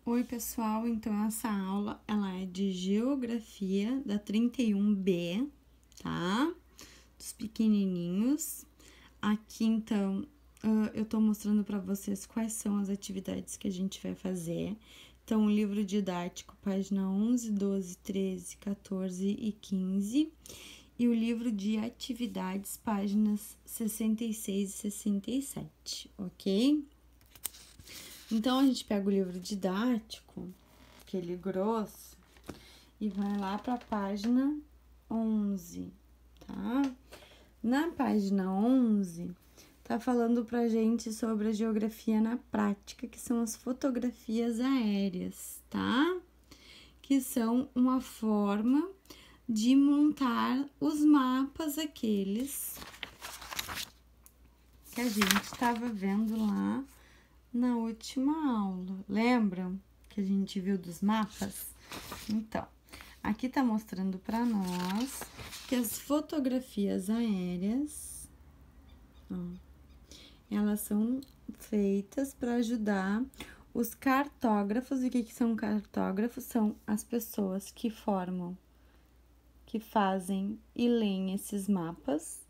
Oi, pessoal, então essa aula, ela é de Geografia da 31B, tá? Dos pequenininhos. Aqui, então, eu tô mostrando para vocês quais são as atividades que a gente vai fazer. Então, o livro didático, página 11, 12, 13, 14 e 15. E o livro de atividades, páginas 66 e 67, ok? Então, a gente pega o livro didático, aquele grosso, e vai lá para a página 11, tá? Na página 11, tá falando pra gente sobre a geografia na prática, que são as fotografias aéreas, tá? Que são uma forma de montar os mapas aqueles que a gente estava vendo lá na última aula. Lembram que a gente viu dos mapas? Então, aqui tá mostrando para nós que as fotografias aéreas, elas são feitas para ajudar os cartógrafos. E o que são cartógrafos? São as pessoas que formam, que fazem e leem esses mapas,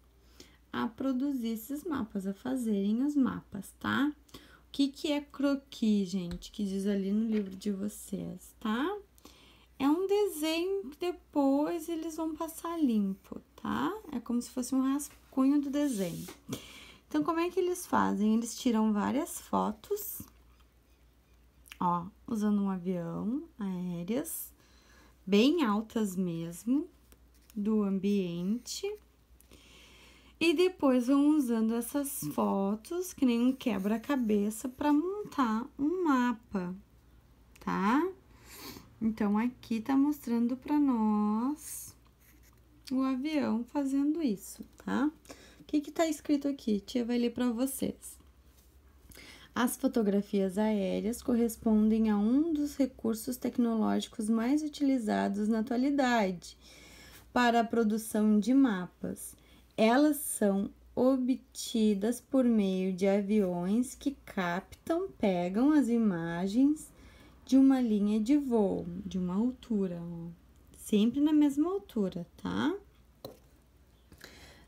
a produzir esses mapas, a fazerem os mapas, tá? O que é croquis, gente? Que diz ali no livro de vocês, tá? É um desenho que depois eles vão passar limpo, tá? É como se fosse um rascunho do desenho. Então, como é que eles fazem? Eles tiram várias fotos, ó, usando um avião, aéreas, bem altas mesmo, do ambiente. E depois vão usando essas fotos, que nem um quebra-cabeça, para montar um mapa, tá? Então, aqui tá mostrando para nós o avião fazendo isso, tá? O que tá escrito aqui? Tia vai ler para vocês. As fotografias aéreas correspondem a um dos recursos tecnológicos mais utilizados na atualidade para a produção de mapas. Elas são obtidas por meio de aviões que pegam as imagens de uma linha de voo, de uma altura, ó, sempre na mesma altura, tá?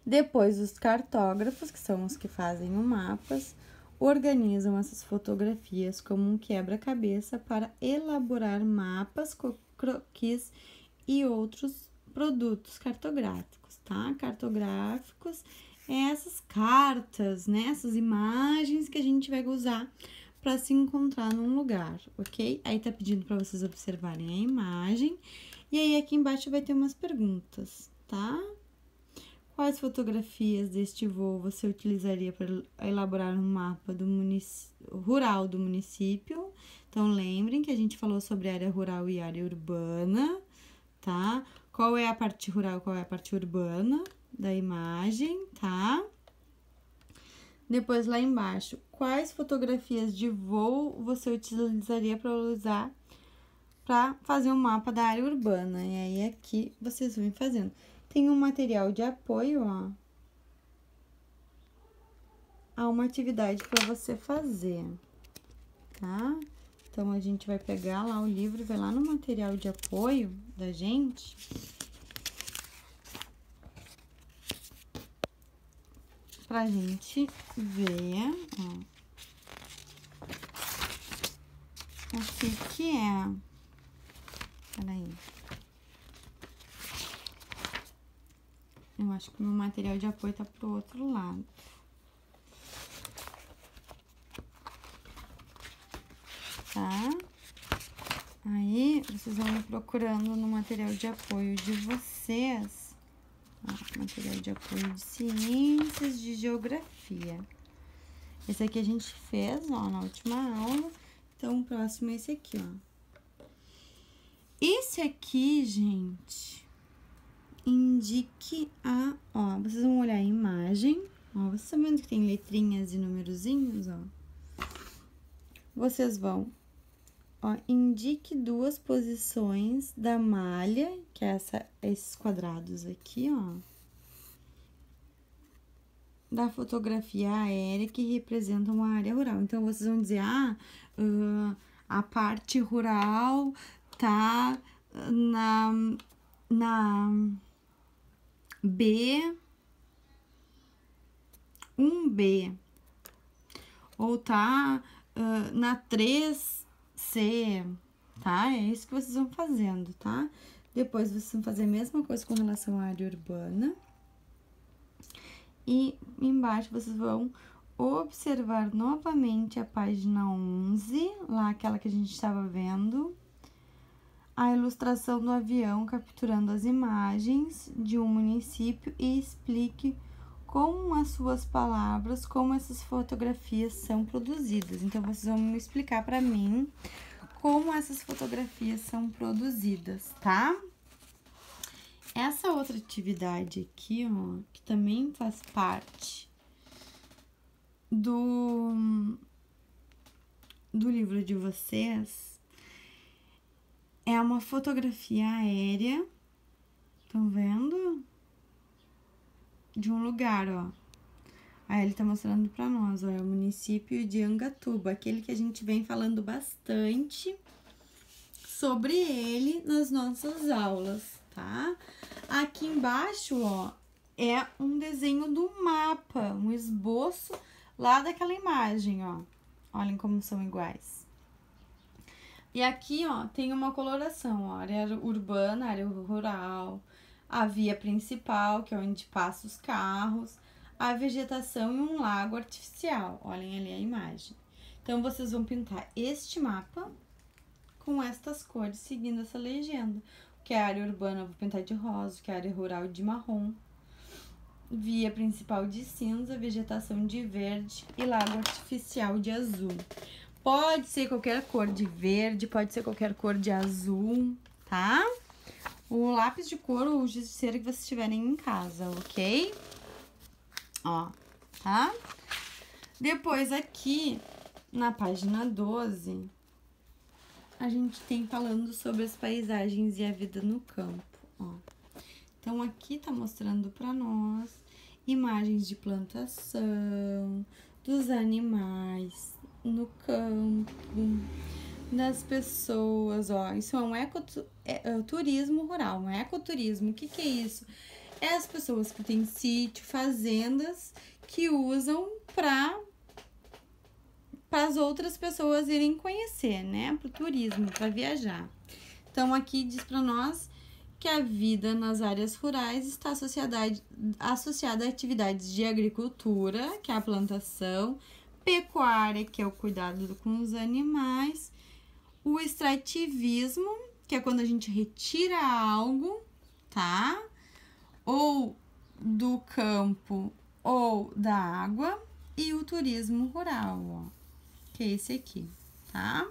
Depois, os cartógrafos, que são os que fazem os mapas, organizam essas fotografias como um quebra-cabeça para elaborar mapas, croquis e outros produtos cartográficos, tá? Cartográficos é essas cartas, né? Essas imagens que a gente vai usar para se encontrar num lugar, ok? Aí tá pedindo para vocês observarem a imagem. E aí aqui embaixo vai ter umas perguntas, tá? Quais fotografias deste voo você utilizaria para elaborar um mapa do rural do município? Então, lembrem que a gente falou sobre área rural e área urbana, tá? Qual é a parte rural, qual é a parte urbana da imagem, tá? Depois, lá embaixo, quais fotografias de voo você utilizaria para fazer um mapa da área urbana? E aí, aqui, vocês vão fazendo. Tem um material de apoio, ó. Há uma atividade para você fazer, tá? Então, a gente vai pegar lá o livro, vai lá no material de apoio da gente. Pra gente ver, ó. O que é? Peraí. Eu acho que o meu material de apoio tá pro outro lado. Tá? Aí, vocês vão ir procurando no material de apoio de vocês. Ó, material de apoio de ciências de geografia. Esse aqui a gente fez, ó, na última aula. Então, o próximo é esse aqui, ó. Esse aqui, gente, indique a... Ó, vocês vão olhar a imagem. Ó, vocês estão vendo que tem letrinhas e numerozinhos, ó. Vocês vão... Ó, indique duas posições da malha, que é esses quadrados aqui, ó, da fotografia aérea que representam uma área rural. Então, vocês vão dizer, A parte rural tá na B, 1B, ou tá na 3C, tá? É isso que vocês vão fazendo, tá? Depois vocês vão fazer a mesma coisa com relação à área urbana. E embaixo vocês vão observar novamente a página 11, lá aquela que a gente estava vendo. A ilustração do avião capturando as imagens de um município e explique com as suas palavras como essas fotografias são produzidas. Então, vocês vão me explicar para mim como essas fotografias são produzidas, tá? Essa outra atividade aqui, ó, que também faz parte do livro de vocês, é uma fotografia aérea, estão vendo? De um lugar, ó. Aí ele tá mostrando pra nós, ó, é o município de Angatuba, aquele que a gente vem falando bastante sobre ele nas nossas aulas, tá? Aqui embaixo, ó, é um desenho do mapa, um esboço lá daquela imagem, ó. Olhem como são iguais. E aqui, ó, tem uma coloração, ó, área urbana, área rural, a via principal, que é onde passam os carros, a vegetação e um lago artificial. Olhem ali a imagem. Então, vocês vão pintar este mapa com estas cores, seguindo essa legenda. Que é a área urbana, eu vou pintar de rosa, que é a área rural de marrom, via principal de cinza, vegetação de verde e lago artificial de azul. Pode ser qualquer cor de verde, pode ser qualquer cor de azul, tá? O lápis de cor ou o giz de cera que vocês tiverem em casa, ok? Ó, tá? Depois aqui, na página 12, a gente tem falando sobre as paisagens e a vida no campo, ó. Então, aqui tá mostrando pra nós imagens de plantação, dos animais no campo, das pessoas, ó. Isso é um turismo rural, um ecoturismo. O que que é isso? É as pessoas que têm sítio, fazendas, que usam para as outras pessoas irem conhecer, né? Para o turismo, para viajar. Então, aqui diz para nós que a vida nas áreas rurais está associada a atividades de agricultura, que é a plantação, pecuária, que é o cuidado com os animais, o extrativismo, que é quando a gente retira algo, tá? Ou do campo ou da água, e o turismo rural, ó, que é esse aqui, tá?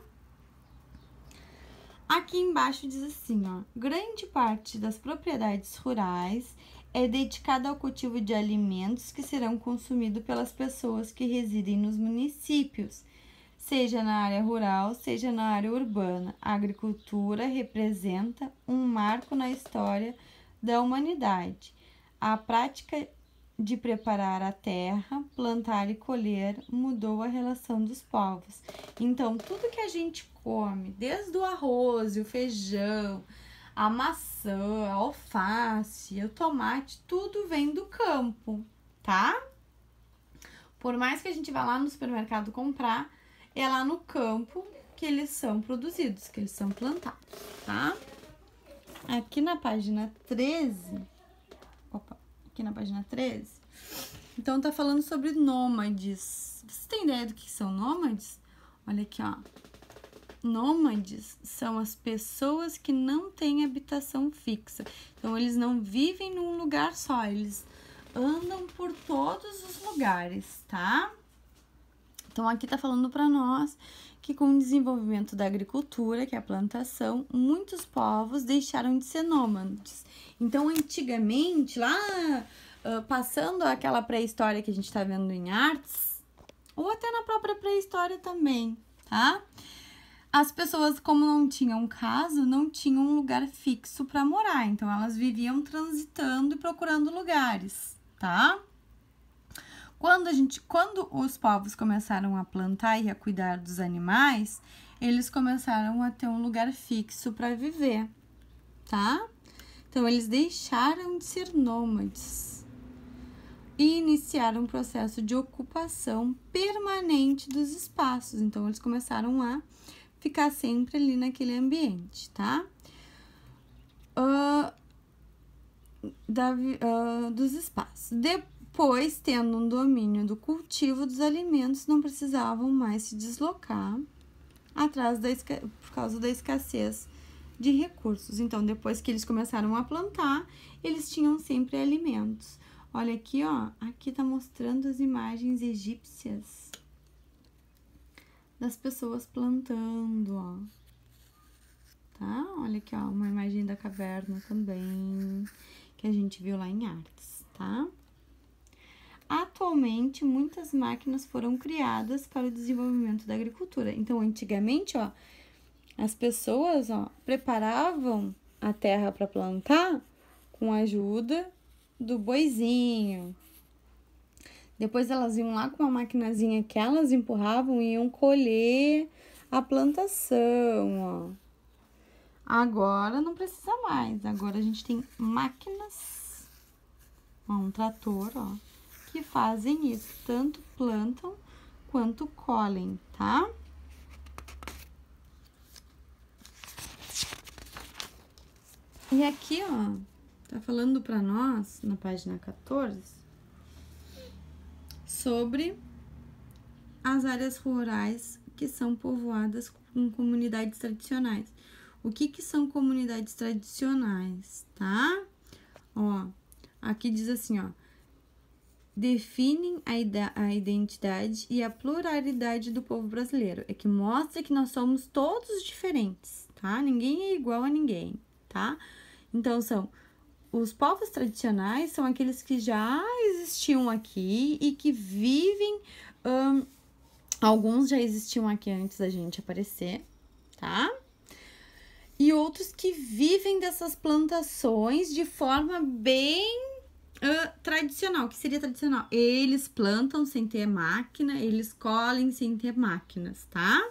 Aqui embaixo diz assim, ó, grande parte das propriedades rurais é dedicada ao cultivo de alimentos que serão consumidos pelas pessoas que residem nos municípios, seja na área rural, seja na área urbana. A agricultura representa um marco na história da humanidade. A prática de preparar a terra, plantar e colher mudou a relação dos povos. Então, tudo que a gente come, desde o arroz, o feijão, a maçã, a alface, o tomate, tudo vem do campo, tá? Por mais que a gente vá lá no supermercado comprar, é lá no campo que eles são produzidos, que eles são plantados, tá? Aqui na página 13, então tá falando sobre nômades. Vocês têm ideia do que são nômades? Olha aqui, ó. Nômades são as pessoas que não têm habitação fixa. Então, eles não vivem num lugar só, eles andam por todos os lugares, tá? Então, aqui tá falando para nós que com o desenvolvimento da agricultura, que é a plantação, muitos povos deixaram de ser nômades. Então, antigamente, lá, passando aquela pré-história que a gente tá vendo em artes, ou até na própria pré-história também, tá? As pessoas, como não tinham casa, não tinham um lugar fixo para morar. Então, elas viviam transitando e procurando lugares, tá? Quando os povos começaram a plantar e a cuidar dos animais, eles começaram a ter um lugar fixo para viver, tá? Então, eles deixaram de ser nômades e iniciaram um processo de ocupação permanente dos espaços. Então, eles começaram a ficar sempre ali naquele ambiente, tá? Dos espaços. Depois, tendo um domínio do cultivo dos alimentos, não precisavam mais se deslocar por causa da escassez de recursos. Então, depois que eles começaram a plantar, eles tinham sempre alimentos. Olha aqui, ó, aqui tá mostrando as imagens egípcias das pessoas plantando, ó. Tá? Olha aqui, ó, uma imagem da caverna também, que a gente viu lá em artes, tá? Atualmente, muitas máquinas foram criadas para o desenvolvimento da agricultura. Então, antigamente, ó, as pessoas, ó, preparavam a terra para plantar com a ajuda do boizinho. Depois elas iam lá com uma maquinazinha que elas empurravam e iam colher a plantação, ó. Agora não precisa mais. Agora a gente tem máquinas, ó, um trator, ó, que fazem isso. Tanto plantam quanto colhem, tá? E aqui, ó, tá falando para nós, na página 14, sobre as áreas rurais que são povoadas com comunidades tradicionais. O que são comunidades tradicionais, tá? Ó, aqui diz assim, ó, definem a identidade e a pluralidade do povo brasileiro. É que mostra que nós somos todos diferentes, tá? Ninguém é igual a ninguém, tá? Então, os povos tradicionais são aqueles que já existiam aqui e que vivem, alguns já existiam aqui antes da gente aparecer, tá? E outros que vivem dessas plantações de forma bem tradicional. O que seria tradicional? Eles plantam sem ter máquina, eles colhem sem ter máquinas, tá?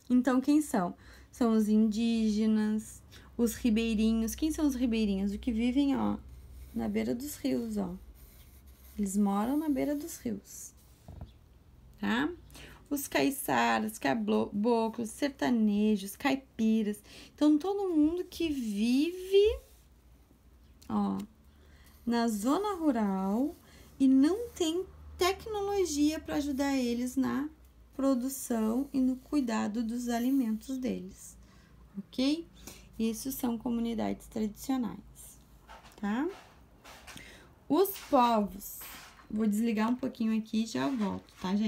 Então, quem são? São os indígenas, os ribeirinhos. Quem são os ribeirinhos? Os que vivem, ó, na beira dos rios, ó. Eles moram na beira dos rios, tá? Os caiçaras, caboclos, sertanejos, caipiras. Então, todo mundo que vive, ó, na zona rural e não tem tecnologia para ajudar eles na produção e no cuidado dos alimentos deles, ok? Isso são comunidades tradicionais, tá? Os povos, vou desligar um pouquinho aqui e já volto, tá, gente?